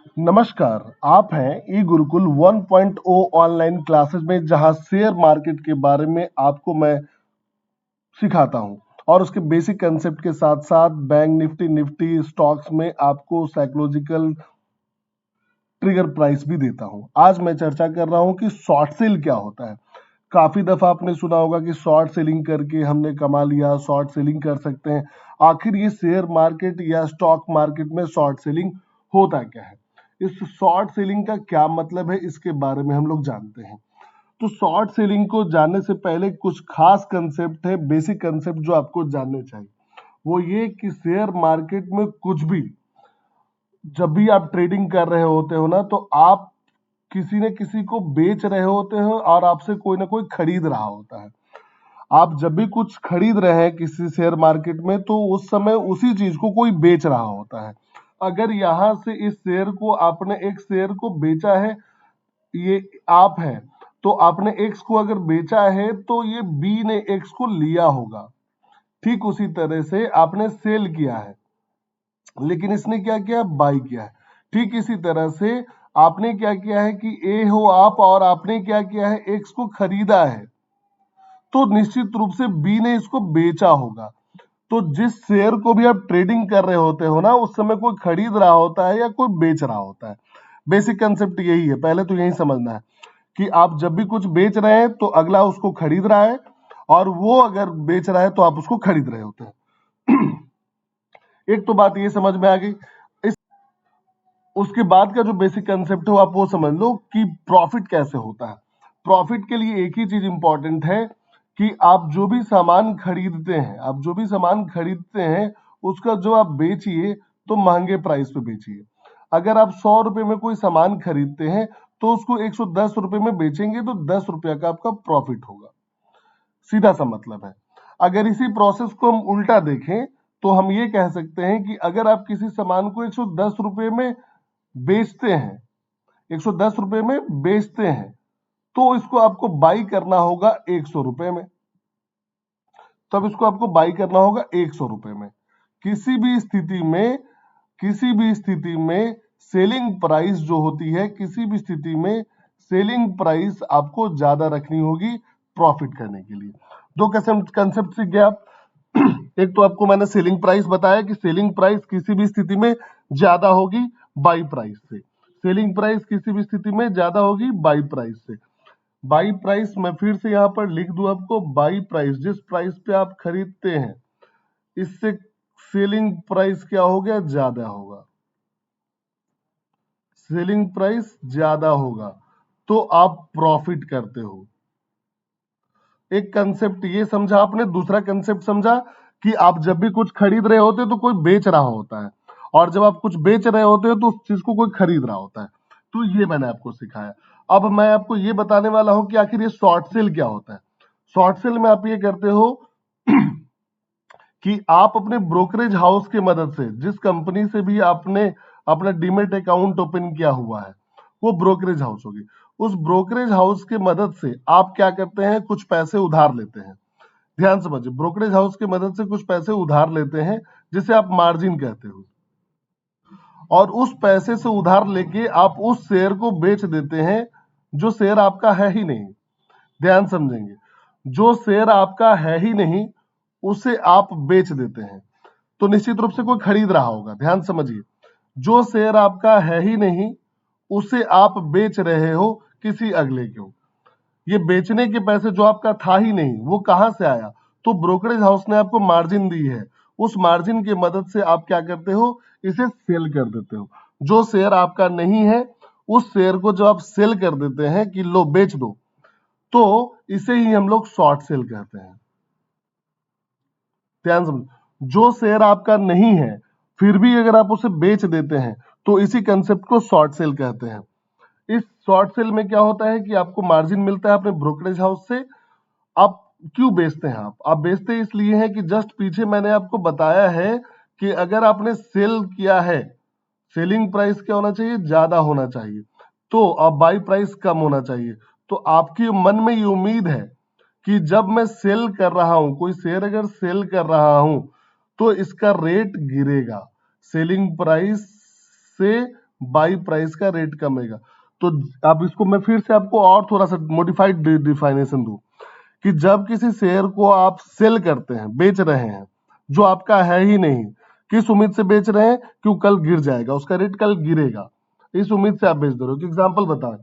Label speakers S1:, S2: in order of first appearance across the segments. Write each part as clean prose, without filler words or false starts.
S1: नमस्कार, आप हैं ई गुरुकुल 1.0 ऑनलाइन क्लासेस में जहां शेयर मार्केट के बारे में आपको मैं सिखाता हूं और उसके बेसिक कंसेप्ट के साथ साथ बैंक निफ्टी स्टॉक्स में आपको साइकोलॉजिकल ट्रिगर प्राइस भी देता हूं। आज मैं चर्चा कर रहा हूं कि शॉर्ट सेल क्या होता है। काफी दफा आपने सुना होगा कि शॉर्ट सेलिंग करके हमने कमा लिया, शॉर्ट सेलिंग कर सकते हैं। आखिर ये शेयर मार्केट या स्टॉक मार्केट में शॉर्ट सेलिंग होता क्या है, इस शॉर्ट सेलिंग का क्या मतलब है, इसके बारे में हम लोग जानते हैं। तो शॉर्ट सेलिंग को जानने से पहले कुछ खास कंसेप्ट है, बेसिक कंसेप्ट जो आपको जानने चाहिए। वो ये कि शेयर मार्केट में कुछ भी, जब भी आप ट्रेडिंग कर रहे होते हो ना, तो आप किसी न किसी को बेच रहे होते हो और आपसे कोई ना कोई खरीद रहा होता है। आप जब भी कुछ खरीद रहे हैं किसी शेयर मार्केट में, तो उस समय उसी चीज को कोई बेच रहा होता है। अगर यहां से इस शेयर को, आपने एक शेयर को बेचा है, ये आप है, तो आपने एक्स को अगर बेचा है तो ये बी ने एक्स को लिया होगा। ठीक उसी तरह से आपने सेल किया है, लेकिन इसने क्या किया, बाई किया है। ठीक इसी तरह से आपने क्या किया है कि ए हो आप, और आपने क्या किया है, एक्स को खरीदा है, तो निश्चित रूप से बी ने इसको बेचा होगा। तो जिस शेयर को भी आप ट्रेडिंग कर रहे होते हो ना, उस समय कोई खरीद रहा होता है या कोई बेच रहा होता है। बेसिक कंसेप्ट यही है, पहले तो यही समझना है कि आप जब भी कुछ बेच रहे हैं तो अगला उसको खरीद रहा है, और वो अगर बेच रहा है तो आप उसको खरीद रहे होते हैं। एक तो बात ये समझ में आ गई। इस उसके बाद का जो बेसिक कंसेप्ट है, आप वो समझ लो कि प्रॉफिट कैसे होता है। प्रॉफिट के लिए एक ही चीज इंपॉर्टेंट है कि आप जो भी सामान खरीदते हैं, उसका जो आप बेचिए तो महंगे प्राइस पे बेचिए। अगर आप 100 रुपए में कोई सामान खरीदते हैं तो उसको 110 रुपए में बेचेंगे तो 10 रुपया का आपका प्रॉफिट होगा। सीधा सा मतलब है। अगर इसी प्रोसेस को हम उल्टा देखें तो हम ये कह सकते हैं कि अगर आप किसी सामान को 110 रुपए में बेचते हैं, 110 रुपए में बेचते हैं, तो इसको आपको बाई करना होगा 100 रुपए में। तब इसको आपको बाई करना होगा 100 रुपए में। किसी भी स्थिति में, सेलिंग प्राइस जो होती है, किसी भी स्थिति में सेलिंग प्राइस आपको ज्यादा रखनी होगी प्रॉफिट करने के लिए। दो कंसेप्ट सीख गए आप। एक तो आपको मैंने सेलिंग प्राइस बताया कि सेलिंग प्राइस किसी भी स्थिति में ज्यादा होगी बाई प्राइस से। सेलिंग प्राइस किसी भी स्थिति में ज्यादा होगी बाई प्राइस से। बाई प्राइस मैं फिर से यहां पर लिख दूं आपको, बाई प्राइस जिस प्राइस पे आप खरीदते हैं, इससे सेलिंग प्राइस क्या हो गया, ज्यादा होगा। सेलिंग प्राइस ज्यादा होगा तो आप प्रॉफिट करते हो। एक कंसेप्ट ये समझा आपने। दूसरा कंसेप्ट समझा कि आप जब भी कुछ खरीद रहे होते हो तो कोई बेच रहा होता है, और जब आप कुछ बेच रहे होते हो तो उस चीज को कोई खरीद रहा होता है। तो ये मैंने आपको सिखाया। अब मैं आपको ये बताने वाला हूं कि आखिर ये शॉर्ट सेल क्या होता है। शॉर्ट सेल में आप ये करते हो कि आप अपने ब्रोकरेज हाउस की मदद से, जिस कंपनी से भी आपने अपना डीमेट अकाउंट ओपन किया हुआ है, वो ब्रोकरेज हाउस होगी। उस ब्रोकरेज हाउस की मदद से आप क्या करते हैं, कुछ पैसे उधार लेते हैं। ध्यान समझिए, ब्रोकरेज हाउस की मदद से कुछ पैसे उधार लेते हैं, जिसे आप मार्जिन कहते हो, और उस पैसे से उधार लेके आप उस शेयर को बेच देते हैं जो शेयर आपका है ही नहीं। ध्यान समझेंगे, जो शेयर आपका है ही नहीं उसे आप बेच देते हैं, तो निश्चित रूप से कोई खरीद रहा होगा। ध्यान समझिए, जो शेयर आपका है ही नहीं उसे आप बेच रहे हो किसी अगले को। ये बेचने के पैसे जो आपका था ही नहीं, वो कहां से आया, तो ब्रोकरेज हाउस ने आपको मार्जिन दी है। उस मार्जिन की मदद से आप क्या करते हो, इसे सेल कर देते हो। जो शेयर आपका नहीं है उस शेयर को जब आप सेल कर देते हैं कि लो बेच दो, तो इसे ही हम लोग शॉर्ट सेल कहते हैं। ध्यान समझ, जो शेयर आपका नहीं है फिर भी अगर आप उसे बेच देते हैं तो इसी कंसेप्ट को शॉर्ट सेल कहते हैं। इस शॉर्ट सेल में क्या होता है कि आपको मार्जिन मिलता है अपने ब्रोकरेज हाउस से। आप क्यों बेचते हैं, आप बेचते इसलिए हैं कि जस्ट पीछे मैंने आपको बताया है कि अगर आपने सेल किया है, सेलिंग प्राइस क्या होना चाहिए, ज्यादा होना चाहिए, तो अब बाई प्राइस कम होना चाहिए। तो आपके मन में ये उम्मीद है कि जब मैं सेल कर रहा हूं, कोई शेयर अगर सेल कर रहा हूं, तो इसका रेट गिरेगा, सेलिंग प्राइस से बाई प्राइस का रेट कमेगा। तो अब इसको मैं फिर से आपको और थोड़ा सा मॉडिफाइड डिफाइनेशन दूं कि जब किसी शेयर को आप सेल करते हैं, बेच रहे हैं, जो आपका है ही नहीं, किस उम्मीद से बेच रहे हैं कि वो कल गिर जाएगा, उसका रेट कल गिरेगा, इस उम्मीद से आप बेच दे रहे हो। कि एग्जांपल बताएं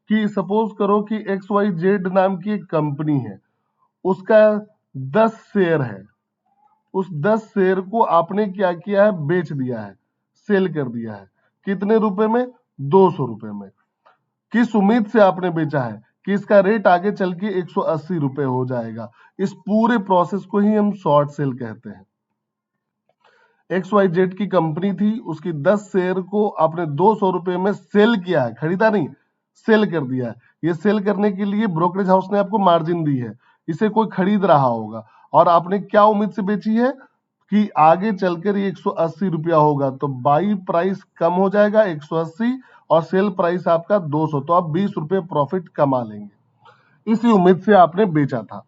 S1: कि सपोज करो कि XYZ नाम की एक कंपनी है, उसका 10 शेयर है, उस 10 शेयर को आपने क्या किया है, बेच दिया है, सेल कर दिया है। कितने रुपए में? 200 रुपए में। किस उम्मीद से आपने बेचा है कि इसका रेट आगे चल के 180 रुपए हो जाएगा। इस पूरे प्रोसेस को ही हम शॉर्ट सेल कहते हैं। XYZ की कंपनी थी, उसकी 10 शेयर को आपने 200 रुपए में सेल किया है, खरीदा नहीं, सेल कर दिया है। ये सेल करने के लिए ब्रोकरेज हाउस ने आपको मार्जिन दी है, इसे कोई खरीद रहा होगा, और आपने क्या उम्मीद से बेची है कि आगे चलकर ये 180 रुपया होगा, तो बाई प्राइस कम हो जाएगा 180 और सेल प्राइस आपका 200, तो आप 20 रुपए प्रॉफिट कमा लेंगे। इसी उम्मीद से आपने बेचा था।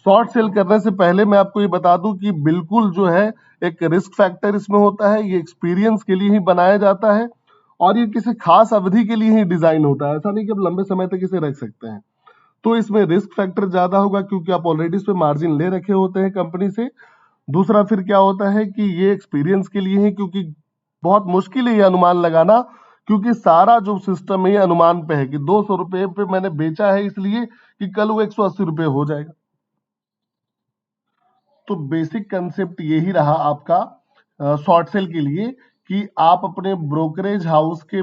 S1: शॉर्ट सेल करने से पहले मैं आपको ये बता दूं कि बिल्कुल जो है एक रिस्क फैक्टर इसमें होता है, ये एक्सपीरियंस के लिए ही बनाया जाता है और ये किसी खास अवधि के लिए ही डिजाइन होता है, ऐसा नहीं कि आप लंबे समय तक इसे रख सकते हैं। तो इसमें रिस्क फैक्टर ज्यादा होगा क्योंकि आप ऑलरेडी इस पे मार्जिन ले रखे होते हैं कंपनी से। दूसरा फिर क्या होता है कि ये एक्सपीरियंस के लिए है, क्योंकि बहुत मुश्किल है ये अनुमान लगाना, क्योंकि सारा जो सिस्टम है ये अनुमान पे है कि 200 रुपए पे मैंने बेचा है इसलिए कि कल वो 180 रुपए हो जाएगा। तो बेसिक कंसेप्ट यही रहा आपका शॉर्ट सेल के लिए कि आप अपने ब्रोकरेज हाउस के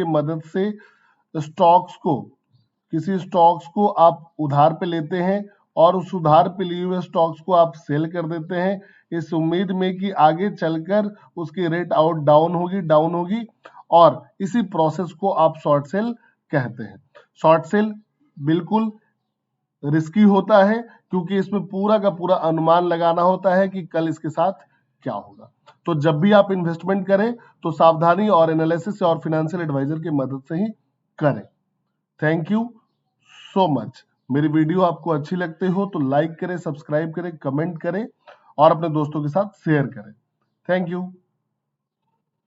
S1: मदद से स्टॉक्स को, किसी स्टॉक्स को आप उधार पे लेते हैं और उस उधार पे लिए हुए स्टॉक्स को आप सेल कर देते हैं इस उम्मीद में कि आगे चलकर उसकी रेट आउट डाउन होगी और इसी प्रोसेस को आप शॉर्ट सेल कहते हैं। शॉर्ट सेल बिल्कुल रिस्की होता है क्योंकि इसमें पूरा का पूरा अनुमान लगाना होता है कि कल इसके साथ क्या होगा। तो जब भी आप इन्वेस्टमेंट करें तो सावधानी और एनालिसिस और फाइनेंशियल एडवाइजर की मदद से ही करें। Thank you so much. मेरी वीडियो आपको अच्छी लगती हो तो लाइक करें, सब्सक्राइब करें, कमेंट करें और अपने दोस्तों के साथ शेयर करें। Thank you.